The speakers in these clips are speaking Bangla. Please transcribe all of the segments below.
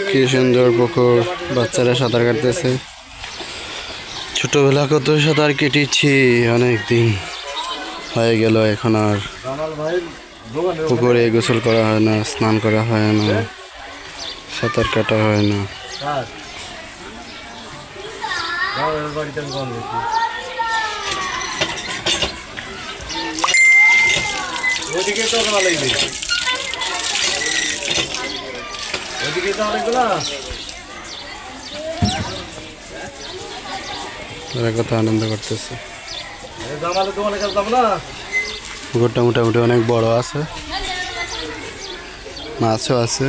কি সুন্দর পুকুর, বাচ্চারা সাঁতার কাটতেছে। ছোটবেলা কত সাঁতার কেটেছি, অনেক দিন হয়ে গেল। এখন আর পুকুরে গোসল করা হয় না, স্নান করা হয় না, সাঁতার কাটা হয় না। তারা কত আনন্দ করতেছে। পুকুরটা মোটামুটি অনেক বড় আছে, মাছও আছে।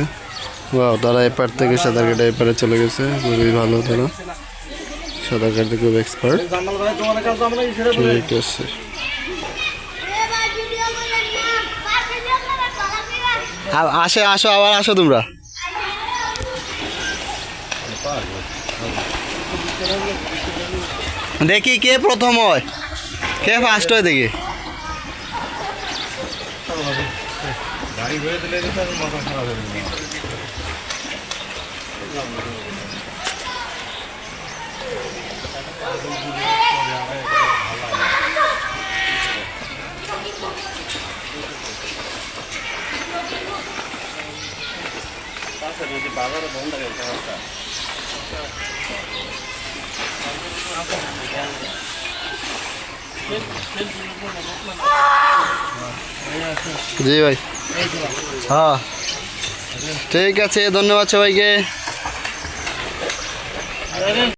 তারা এপার থেকে সাঁতার কেটে এপারে চলে গেছে, খুবই ভালো। তারা সাঁতার কাটতে খুব এক্সপার্ট। ঠিক আছে, আসো আবার আসো তোমরা। দেখি কে প্রথম হয়, কে ফার্স্ট হয় দেখি। জি ভাই, হ্যাঁ ঠিক আছে, ধন্যবাদ সবাইকে।